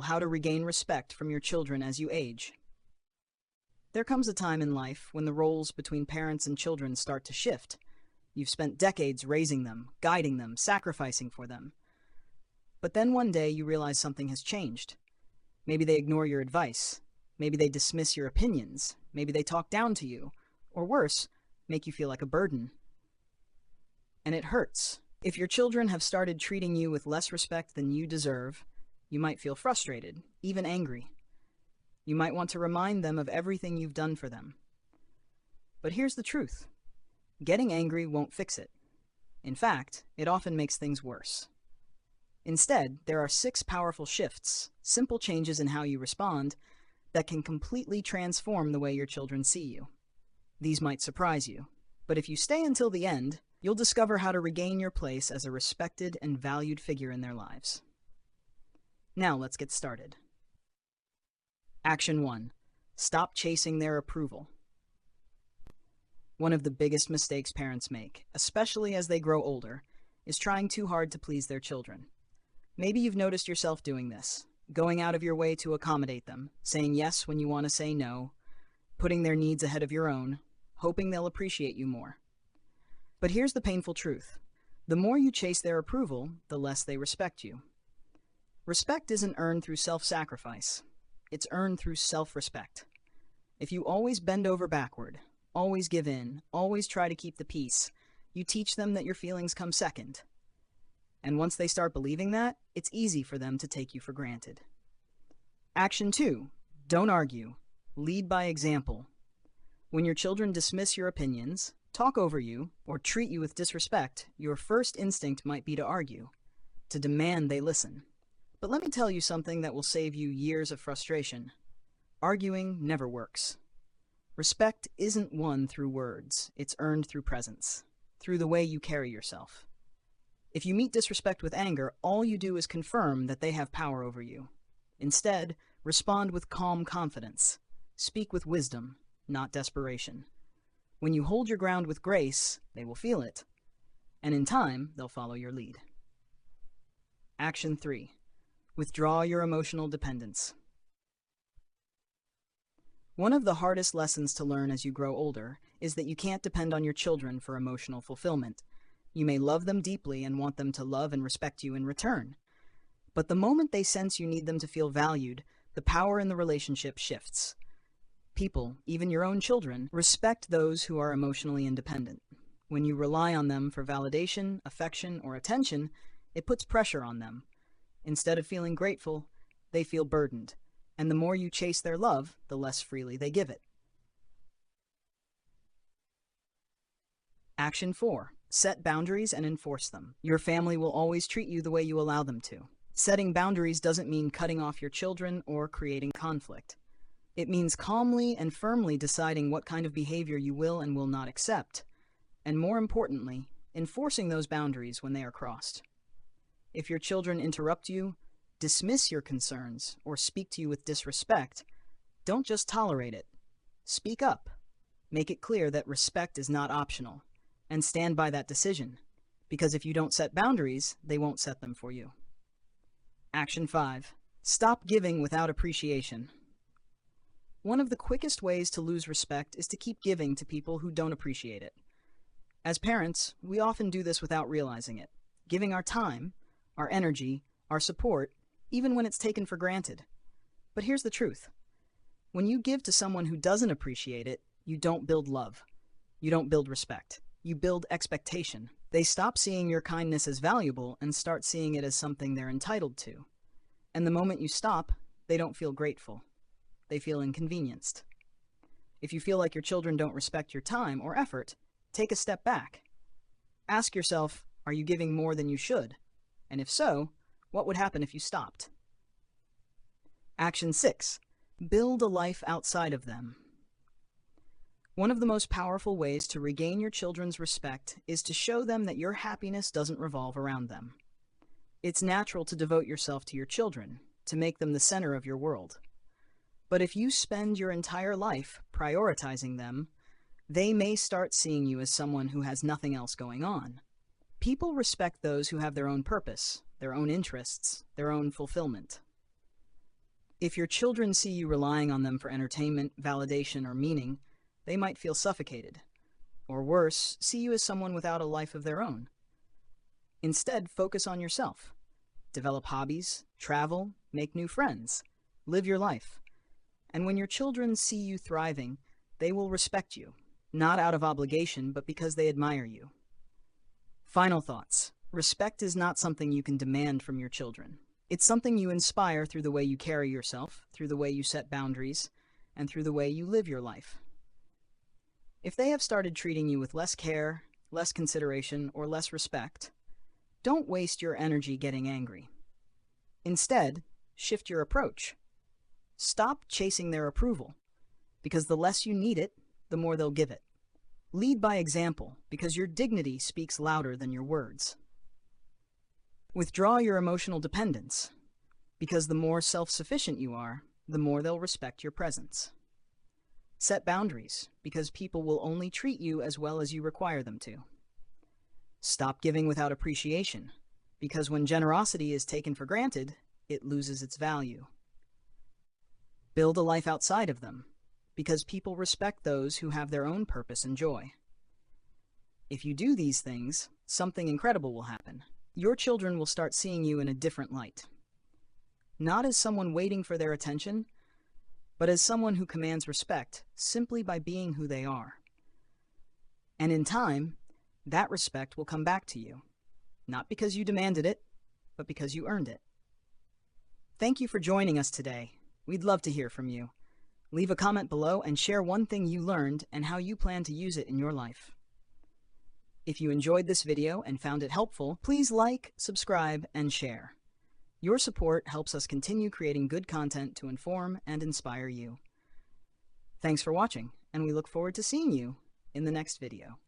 How to regain respect from your children as you age. There comes a time in life when the roles between parents and children start to shift. You've spent decades raising them, guiding them, sacrificing for them. But then one day you realize something has changed. Maybe they ignore your advice. Maybe they dismiss your opinions. Maybe they talk down to you. Or worse, make you feel like a burden. And it hurts. If your children have started treating you with less respect than you deserve, you might feel frustrated, even angry. You might want to remind them of everything you've done for them. But here's the truth. Getting angry won't fix it. In fact, it often makes things worse. Instead, there are 6 powerful shifts, simple changes in how you respond, that can completely transform the way your children see you. These might surprise you, but if you stay until the end, you'll discover how to regain your place as a respected and valued figure in their lives. Now let's get started. Action 1. Stop chasing their approval. One of the biggest mistakes parents make, especially as they grow older, is trying too hard to please their children. Maybe you've noticed yourself doing this, going out of your way to accommodate them, saying yes when you want to say no, putting their needs ahead of your own, hoping they'll appreciate you more. But here's the painful truth. The more you chase their approval, the less they respect you. Respect isn't earned through self-sacrifice. It's earned through self-respect. If you always bend over backward, always give in, always try to keep the peace, you teach them that your feelings come second. And once they start believing that, it's easy for them to take you for granted. Action 2. Don't argue. Lead by example. When your children dismiss your opinions, talk over you, or treat you with disrespect, your first instinct might be to argue, to demand they listen. But let me tell you something that will save you years of frustration. Arguing never works. Respect isn't won through words, it's earned through presence, through the way you carry yourself. If you meet disrespect with anger, all you do is confirm that they have power over you. Instead, respond with calm confidence. Speak with wisdom, not desperation. When you hold your ground with grace, they will feel it. And in time, they'll follow your lead. Action 3. Withdraw your emotional dependence. One of the hardest lessons to learn as you grow older is that you can't depend on your children for emotional fulfillment. You may love them deeply and want them to love and respect you in return. But the moment they sense you need them to feel valued, the power in the relationship shifts. People, even your own children, respect those who are emotionally independent. When you rely on them for validation, affection, or attention, it puts pressure on them. Instead of feeling grateful, they feel burdened, and the more you chase their love, the less freely they give it. Action 4. Set boundaries and enforce them. Your family will always treat you the way you allow them to. Setting boundaries doesn't mean cutting off your children or creating conflict. It means calmly and firmly deciding what kind of behavior you will and will not accept, and more importantly, enforcing those boundaries when they are crossed. If your children interrupt you, dismiss your concerns, or speak to you with disrespect, don't just tolerate it. Speak up. Make it clear that respect is not optional, and stand by that decision, because if you don't set boundaries, they won't set them for you. Action 5. Stop giving without appreciation. One of the quickest ways to lose respect is to keep giving to people who don't appreciate it. As parents, we often do this without realizing it, giving our time, our energy, our support, even when it's taken for granted. But here's the truth. When you give to someone who doesn't appreciate it, you don't build love. You don't build respect. You build expectation. They stop seeing your kindness as valuable and start seeing it as something they're entitled to. And the moment you stop, they don't feel grateful. They feel inconvenienced. If you feel like your children don't respect your time or effort, take a step back. Ask yourself, are you giving more than you should? And if so, what would happen if you stopped? Action 6. Build a life outside of them. One of the most powerful ways to regain your children's respect is to show them that your happiness doesn't revolve around them. It's natural to devote yourself to your children, to make them the center of your world. But if you spend your entire life prioritizing them, they may start seeing you as someone who has nothing else going on. People respect those who have their own purpose, their own interests, their own fulfillment. If your children see you relying on them for entertainment, validation, or meaning, they might feel suffocated. Or worse, see you as someone without a life of their own. Instead, focus on yourself. Develop hobbies, travel, make new friends, live your life. And when your children see you thriving, they will respect you, not out of obligation, but because they admire you. Final thoughts. Respect is not something you can demand from your children. It's something you inspire through the way you carry yourself, through the way you set boundaries, and through the way you live your life. If they have started treating you with less care, less consideration, or less respect, don't waste your energy getting angry. Instead, shift your approach. Stop chasing their approval, because the less you need it, the more they'll give it. Lead by example, because your dignity speaks louder than your words. Withdraw your emotional dependence, because the more self-sufficient you are, the more they'll respect your presence. Set boundaries, because people will only treat you as well as you require them to. Stop giving without appreciation, because when generosity is taken for granted, it loses its value. Build a life outside of them, because people respect those who have their own purpose and joy. If you do these things, something incredible will happen. Your children will start seeing you in a different light. Not as someone waiting for their attention, but as someone who commands respect simply by being who they are. And in time, that respect will come back to you, not because you demanded it, but because you earned it. Thank you for joining us today. We'd love to hear from you. Leave a comment below and share one thing you learned and how you plan to use it in your life. If you enjoyed this video and found it helpful, please like, subscribe, and share. Your support helps us continue creating good content to inform and inspire you. Thanks for watching, and we look forward to seeing you in the next video.